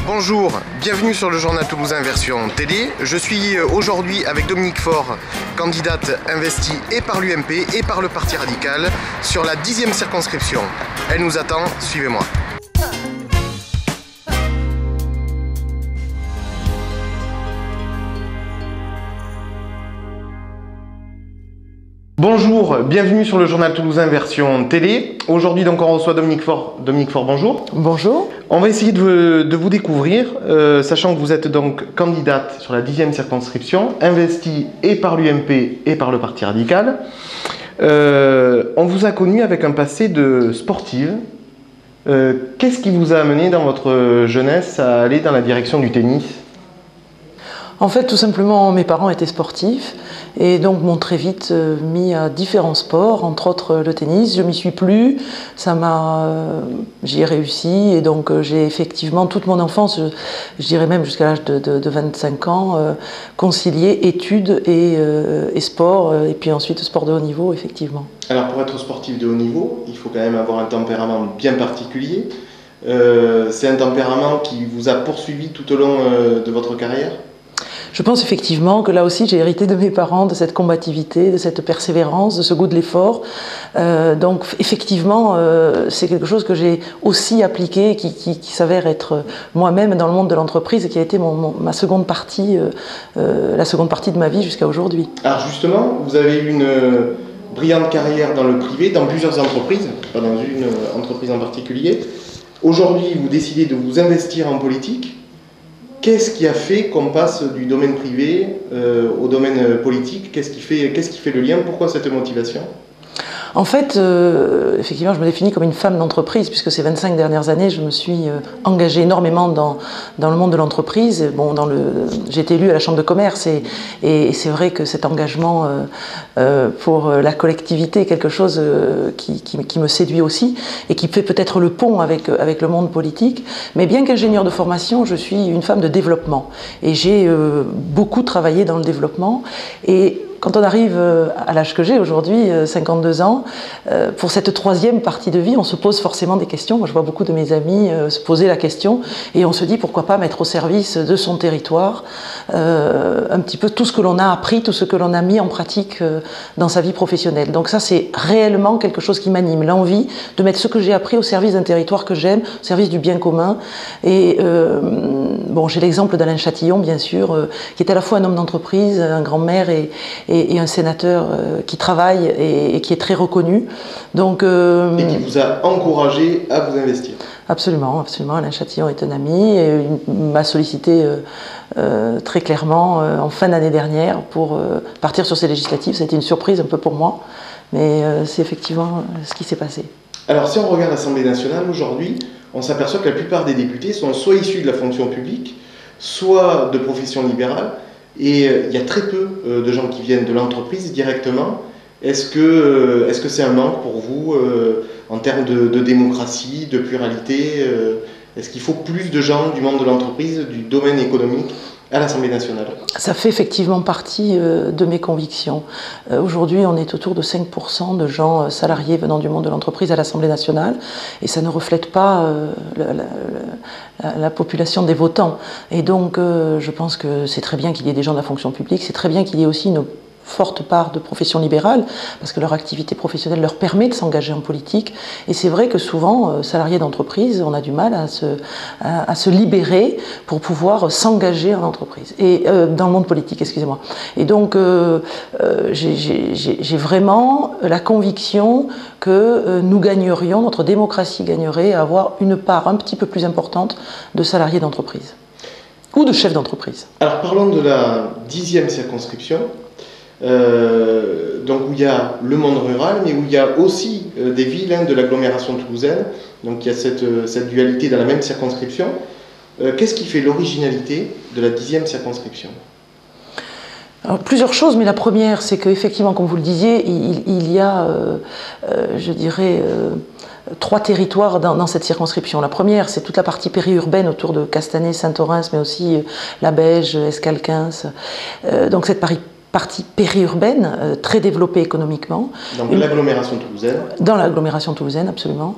Bonjour, bienvenue sur le journal toulousain version télé. Je suis aujourd'hui avec Dominique Faure, candidate investie et par l'UMP et par le Parti radical sur la 10e circonscription. Elle nous attend, suivez-moi. Bonjour, bienvenue sur le journal toulousain version télé. Aujourd'hui donc on reçoit Dominique Faure. Dominique Faure, bonjour. Bonjour. On va essayer de vous découvrir, sachant que vous êtes donc candidate sur la 10e circonscription, investie et par l'UMP et par le Parti radical. On vous a connu avec un passé de sportive. Qu'est-ce qui vous a amené dans votre jeunesse à aller dans la direction du tennis ? En fait, tout simplement, mes parents étaient sportifs et donc m'ont très vite mis à différents sports, entre autres le tennis. Je m'y suis plu, j'y ai réussi et donc j'ai effectivement toute mon enfance, je dirais même jusqu'à l'âge de 25 ans, concilié études et sport et puis ensuite sport de haut niveau, effectivement. Alors pour être sportif de haut niveau, il faut quand même avoir un tempérament bien particulier. C'est un tempérament qui vous a poursuivi tout au long de votre carrière ? Je pense effectivement que là aussi j'ai hérité de mes parents, de cette combativité, de cette persévérance, de ce goût de l'effort. Donc effectivement c'est quelque chose que j'ai aussi appliqué, qui s'avère être moi-même dans le monde de l'entreprise et qui a été ma seconde partie, la seconde partie de ma vie jusqu'à aujourd'hui. Alors justement, vous avez eu une brillante carrière dans le privé, dans plusieurs entreprises, pas dans une entreprise en particulier. Aujourd'hui, vous décidez de vous investir en politique. Qu'est-ce qui a fait qu'on passe du domaine privé au domaine politique ? Qu'est-ce qui fait le lien ? Pourquoi cette motivation ? En fait, effectivement, je me définis comme une femme d'entreprise, puisque ces 25 dernières années, je me suis engagée énormément dans le monde de l'entreprise. Bon, j'ai été élue à la Chambre de commerce et c'est vrai que cet engagement pour la collectivité est quelque chose qui me séduit aussi et qui fait peut-être le pont avec le monde politique. Mais bien qu'ingénieure de formation, je suis une femme de développement et j'ai beaucoup travaillé dans le développement. Et quand on arrive à l'âge que j'ai aujourd'hui, 52 ans, pour cette troisième partie de vie, on se pose forcément des questions. Moi, je vois beaucoup de mes amis se poser la question et on se dit pourquoi pas mettre au service de son territoire un petit peu tout ce que l'on a appris, tout ce que l'on a mis en pratique dans sa vie professionnelle. Donc ça, c'est réellement quelque chose qui m'anime, l'envie de mettre ce que j'ai appris au service d'un territoire que j'aime, au service du bien commun. Et bon, j'ai l'exemple d'Alain Chatillon, bien sûr, qui est à la fois un homme d'entreprise, un grand-mère et un sénateur qui travaille et qui est très reconnu. Donc, et qui vous a encouragé à vous investir. Absolument, absolument. Alain Chatillon est un ami et il m'a sollicité très clairement en fin d'année dernière pour partir sur ces législatives. Ça a été une surprise un peu pour moi, mais c'est effectivement ce qui s'est passé. Alors si on regarde l'Assemblée nationale aujourd'hui, on s'aperçoit que la plupart des députés sont soit issus de la fonction publique, soit de profession libérale. Et il y a très peu de gens qui viennent de l'entreprise directement. Est-ce que c'est un manque pour vous en termes de démocratie, de pluralité ? Est-ce qu'il faut plus de gens du monde de l'entreprise, du domaine économique à l'Assemblée nationale ? Ça fait effectivement partie de mes convictions. Aujourd'hui, on est autour de 5% de gens salariés venant du monde de l'entreprise à l'Assemblée nationale et ça ne reflète pas la population des votants. Et donc, je pense que c'est très bien qu'il y ait des gens de la fonction publique, c'est très bien qu'il y ait aussi une forte part de profession libérale, parce que leur activité professionnelle leur permet de s'engager en politique. Et c'est vrai que souvent, salariés d'entreprise, on a du mal à se libérer pour pouvoir s'engager en entreprise, et dans le monde politique, excusez-moi. Et donc, j'ai vraiment la conviction que nous gagnerions, notre démocratie gagnerait à avoir une part un petit peu plus importante de salariés d'entreprise, ou de chefs d'entreprise. Alors parlons de la 10e circonscription. Donc où il y a le monde rural, mais où il y a aussi des villes de l'agglomération toulousaine. Donc il y a cette dualité dans la même circonscription. Qu'est-ce qui fait l'originalité de la 10e circonscription ? Alors, plusieurs choses, mais la première, c'est qu'effectivement, comme vous le disiez, il y a, je dirais, 3 territoires dans cette circonscription. La première, c'est toute la partie périurbaine autour de Castanet, Saint-Orens, mais aussi la Beige, Escalquens. Donc cette partie périurbaine, très développée économiquement. Donc l'agglomération toulousaine. Dans l'agglomération toulousaine, absolument.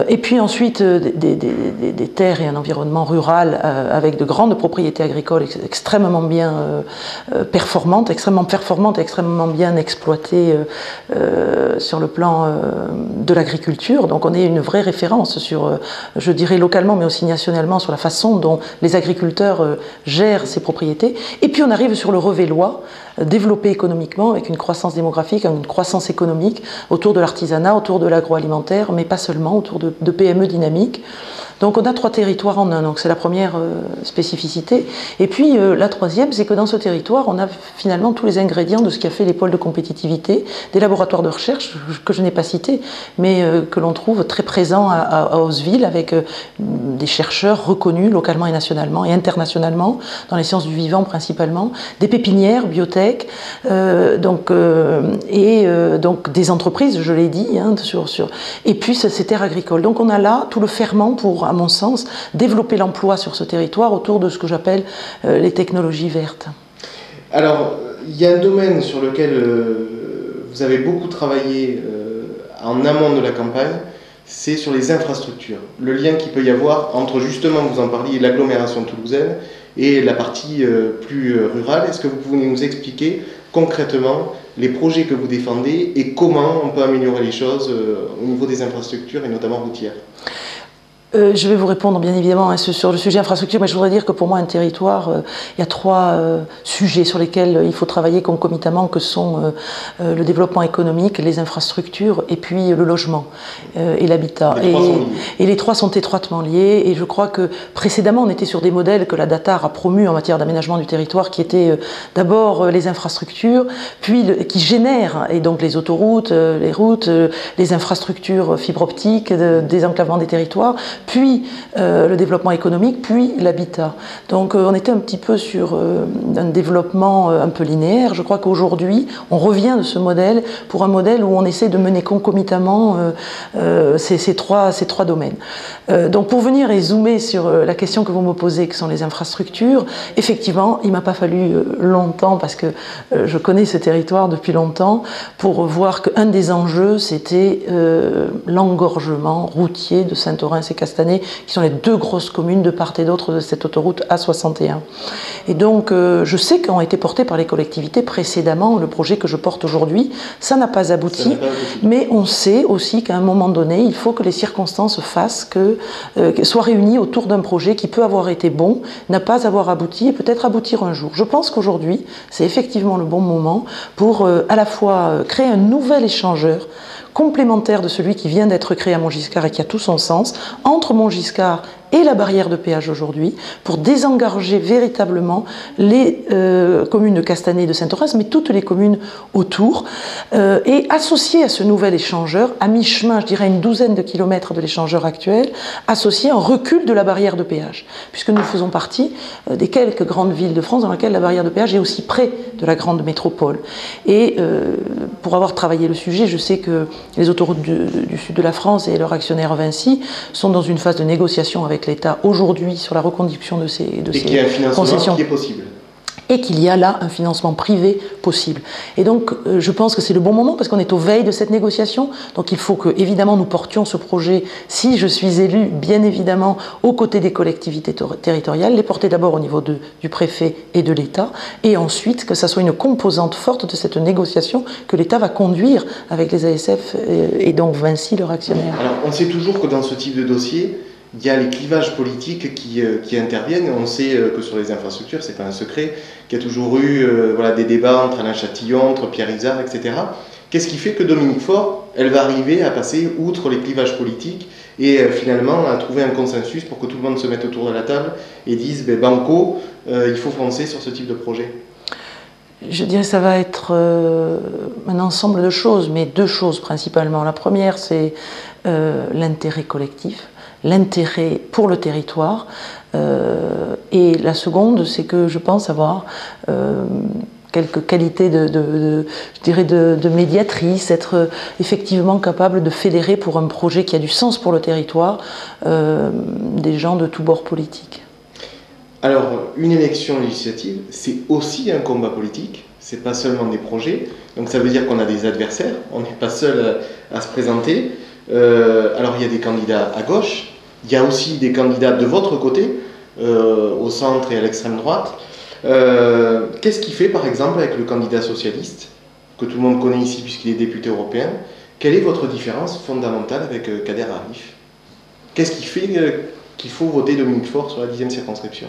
Et puis ensuite, des terres et un environnement rural avec de grandes propriétés agricoles extrêmement bien performantes, et extrêmement bien exploitées sur le plan de l'agriculture. Donc on est une vraie référence sur, je dirais localement, mais aussi nationalement, sur la façon dont les agriculteurs gèrent ces propriétés. Et puis on arrive sur le Revélois, développé économiquement, avec une croissance démographique, une croissance économique autour de l'artisanat, autour de l'agroalimentaire, mais pas seulement, autour de PME dynamiques. Donc on a 3 territoires en un, donc c'est la première spécificité. Et puis la troisième, c'est que dans ce territoire, on a finalement tous les ingrédients de ce qui a fait les pôles de compétitivité, des laboratoires de recherche que je n'ai pas cités, mais que l'on trouve très présents à Haussville, avec des chercheurs reconnus localement et nationalement et internationalement, dans les sciences du vivant principalement, des pépinières, biotech, donc des entreprises, je l'ai dit, hein, et puis ces terres agricoles. Donc on a là tout le ferment pour, à mon sens, développer l'emploi sur ce territoire autour de ce que j'appelle les technologies vertes. Alors, il y a un domaine sur lequel vous avez beaucoup travaillé en amont de la campagne, c'est sur les infrastructures. Le lien qu'il peut y avoir entre, justement, vous en parliez, l'agglomération toulousaine et la partie plus rurale. Est-ce que vous pouvez nous expliquer concrètement les projets que vous défendez et comment on peut améliorer les choses au niveau des infrastructures et notamment routières? Je vais vous répondre bien évidemment sur le sujet infrastructure, mais je voudrais dire que pour moi un territoire, il y a 3 sujets sur lesquels il faut travailler concomitamment, que sont le développement économique, les infrastructures et puis le logement et l'habitat. Et les 3 sont étroitement liés, et je crois que précédemment on était sur des modèles que la DATAR a promus en matière d'aménagement du territoire, qui étaient d'abord les infrastructures, puis qui génèrent, et donc les autoroutes, les routes, les infrastructures fibre optique, désenclavement des territoires, puis le développement économique, puis l'habitat. Donc on était un petit peu sur un développement un peu linéaire. Je crois qu'aujourd'hui, on revient de ce modèle pour un modèle où on essaie de mener concomitamment ces trois domaines. Donc pour venir et zoomer sur la question que vous me posez, que sont les infrastructures, effectivement, il ne m'a pas fallu longtemps, parce que je connais ce territoire depuis longtemps, pour voir qu'un des enjeux, c'était l'engorgement routier de Saint-Orens et Castanet, qui sont les 2 grosses communes de part et d'autre de cette autoroute A61. Et donc, je sais qu'ont été portés par les collectivités précédemment le projet que je porte aujourd'hui. Ça n'a pas abouti, mais on sait aussi qu'à un moment donné, il faut que les circonstances fassent que soient réunies autour d'un projet qui peut avoir été bon, n'a pas avoir abouti et peut-être aboutir un jour. Je pense qu'aujourd'hui, c'est effectivement le bon moment pour à la fois créer un nouvel échangeur complémentaire de celui qui vient d'être créé à Montgiscard et qui a tout son sens, entre Montgiscard et la barrière de péage aujourd'hui, pour désengager véritablement les communes de Castanet et de Saint-Orens, mais toutes les communes autour, et associer à ce nouvel échangeur, à mi-chemin, je dirais une 12aine de kilomètres de l'échangeur actuel, associer un recul de la barrière de péage, puisque nous faisons partie des quelques grandes villes de France dans lesquelles la barrière de péage est aussi près de la grande métropole. Et pour avoir travaillé le sujet, je sais que les autoroutes du sud de la France et leur actionnaire Vinci sont dans une phase de négociation avec l'État aujourd'hui sur la reconduction de ces concessions. Et qu'il y a un financement qui est possible. Et qu'il y a là un financement privé possible. Et donc, je pense que c'est le bon moment, parce qu'on est aux veilles de cette négociation. Donc, il faut que, évidemment, nous portions ce projet, si je suis élu, bien évidemment, aux côtés des collectivités territoriales, les porter d'abord au niveau du préfet et de l'État, et ensuite que ça soit une composante forte de cette négociation que l'État va conduire avec les ASF et donc Vinci, leur actionnaire. Alors, on sait toujours que dans ce type de dossier, il y a les clivages politiques qui interviennent. On sait que sur les infrastructures, c'est pas un secret, qu'il y a toujours eu des débats entre Alain Chatillon, entre Pierre Izard, etc. Qu'est-ce qui fait que Dominique Faure, elle va arriver à passer outre les clivages politiques et finalement à trouver un consensus pour que tout le monde se mette autour de la table et dise banco, il faut foncer sur ce type de projet? Je dirais que ça va être un ensemble de choses, mais 2 choses principalement. La première, c'est l'intérêt collectif, l'intérêt pour le territoire, et la seconde, c'est que je pense avoir quelques qualités de médiatrice, être effectivement capable de fédérer pour un projet qui a du sens pour le territoire des gens de tous bords politiques. Alors, une élection législative, c'est aussi un combat politique, c'est pas seulement des projets. Donc ça veut dire qu'on a des adversaires, on n'est pas seul à se présenter. Alors il y a des candidats à gauche, il y a aussi des candidats de votre côté, au centre et à l'extrême droite. Qu'est-ce qui fait par exemple avec le candidat socialiste, que tout le monde connaît ici puisqu'il est député européen? Quelle est votre différence fondamentale avec Kader Arif? Qu'est-ce qui fait qu'il faut voter Dominique Faure sur la 10e circonscription?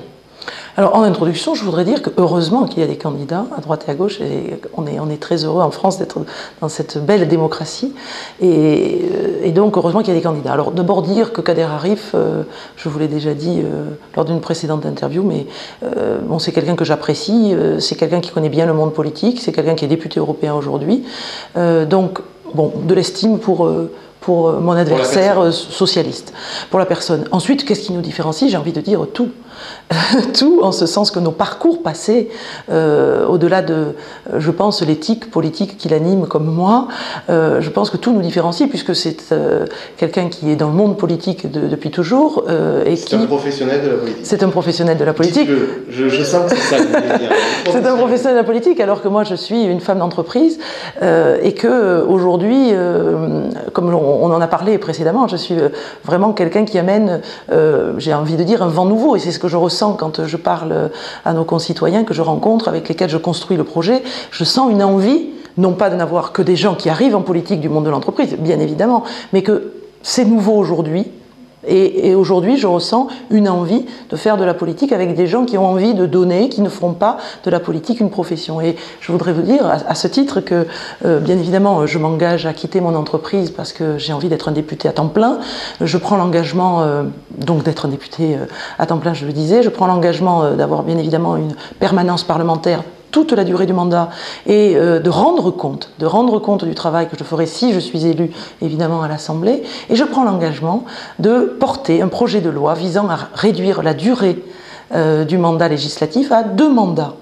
Alors en introduction, je voudrais dire que heureusement qu'il y a des candidats à droite et à gauche, et on est très heureux en France d'être dans cette belle démocratie, et donc heureusement qu'il y a des candidats. Alors d'abord dire que Kader Arif, je vous l'ai déjà dit lors d'une précédente interview, mais bon, c'est quelqu'un que j'apprécie, c'est quelqu'un qui connaît bien le monde politique, c'est quelqu'un qui est député européen aujourd'hui, donc bon, de l'estime pour mon adversaire socialiste, pour la personne. Ensuite, qu'est-ce qui nous différencie? J'ai envie de dire tout. Tout, en ce sens que nos parcours passés, au-delà de, je pense, l'éthique politique qui l'anime comme moi, je pense que tout nous différencie, puisque c'est quelqu'un qui est dans le monde politique depuis toujours. C'est un professionnel de la politique. C'est un professionnel de la politique. Je sens que c'est ça que vous voulez dire. C'est un professionnel de la politique, alors que moi je suis une femme d'entreprise, et que aujourd'hui, comme on en a parlé précédemment, je suis vraiment quelqu'un qui amène, j'ai envie de dire, un vent nouveau, et c'est ce que je ressens quand je parle à nos concitoyens que je rencontre, avec lesquels je construis le projet. Je sens une envie, non pas de n'avoir que des gens qui arrivent en politique du monde de l'entreprise, bien évidemment, mais que c'est nouveau aujourd'hui. Et aujourd'hui, je ressens une envie de faire de la politique avec des gens qui ont envie de donner, qui ne feront pas de la politique une profession. Et je voudrais vous dire à ce titre que, bien évidemment, je m'engage à quitter mon entreprise parce que j'ai envie d'être un député à temps plein. Je prends l'engagement donc d'être un député à temps plein, je le disais. Je prends l'engagement d'avoir bien évidemment une permanence parlementaire toute la durée du mandat, et de rendre compte du travail que je ferai si je suis élu, évidemment, à l'Assemblée. Et je prends l'engagement de porter un projet de loi visant à réduire la durée du mandat législatif à 2 mandats.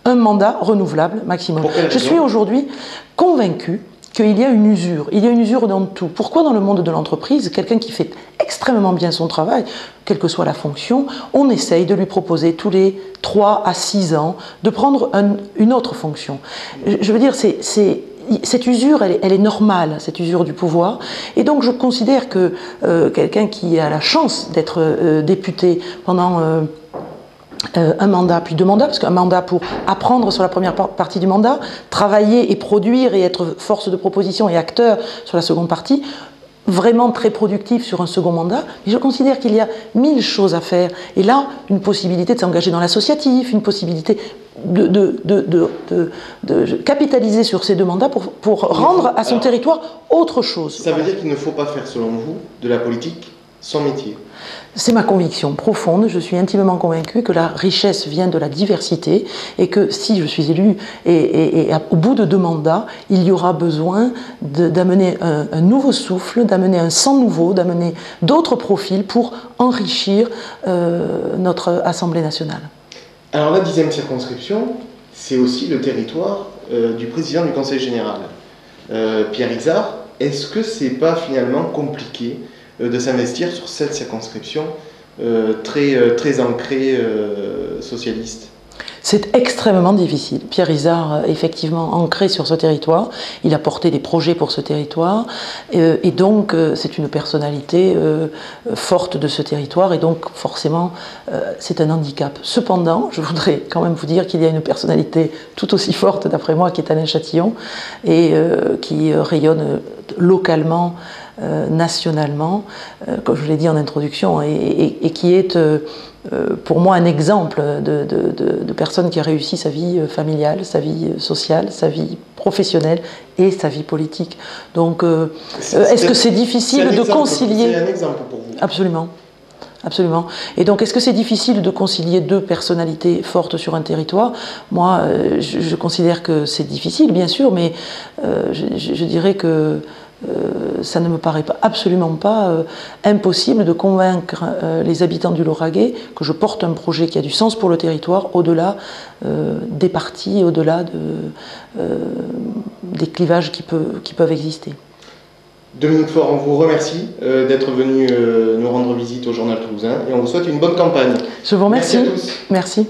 Un mandat renouvelable maximum. Je suis aujourd'hui convaincue qu'il y a une usure dans tout. Pourquoi dans le monde de l'entreprise, quelqu'un qui fait extrêmement bien son travail, quelle que soit la fonction, on essaye de lui proposer tous les 3 à 6 ans de prendre une autre fonction. Je veux dire, cette usure, elle est normale, cette usure du pouvoir, et donc je considère que quelqu'un qui a la chance d'être député pendant un mandat, puis 2 mandats, parce qu'un mandat pour apprendre sur la première partie du mandat, travailler et produire et être force de proposition et acteur sur la seconde partie, vraiment très productif sur un second mandat, mais je considère qu'il y a 1000 choses à faire. Et là, une possibilité de s'engager dans l'associatif, une possibilité de capitaliser sur ces 2 mandats pour rendre à son territoire autre chose. Ça veut dire qu'il ne faut pas faire, selon vous, de la politique son métier? C'est ma conviction profonde, je suis intimement convaincue que la richesse vient de la diversité et que si je suis élue et au bout de 2 mandats, il y aura besoin d'amener un nouveau souffle, d'amener un sang nouveau, d'amener d'autres profils pour enrichir notre Assemblée nationale. Alors la 10e circonscription, c'est aussi le territoire du président du Conseil général, Pierre Izard. Est-ce que c'est pas finalement compliqué de s'investir sur cette circonscription très ancrée socialiste? C'est extrêmement difficile. Pierre Izard, effectivement, ancré sur ce territoire, il a porté des projets pour ce territoire, et donc c'est une personnalité forte de ce territoire, et donc forcément c'est un handicap. Cependant, je voudrais quand même vous dire qu'il y a une personnalité tout aussi forte, d'après moi, qui est Alain Châtillon, et qui rayonne localement, nationalement, comme je vous l'ai dit en introduction, et qui est pour moi un exemple de personne qui a réussi sa vie familiale, sa vie sociale, sa vie professionnelle et sa vie politique. Donc est-ce que c'est difficile de concilier? C'est un exemple pour vous. Absolument. Absolument. Et donc, est-ce que c'est difficile de concilier 2 personnalités fortes sur un territoire? Moi, je considère que c'est difficile, bien sûr, mais je dirais que ça ne me paraît absolument pas impossible de convaincre les habitants du Lauragais que je porte un projet qui a du sens pour le territoire, au-delà des partis, au-delà des clivages qui peuvent exister. Dominique Faure, on vous remercie d'être venu nous rendre visite au Journal Toulousain et on vous souhaite une bonne campagne. Je vous remercie. Merci à tous. Merci.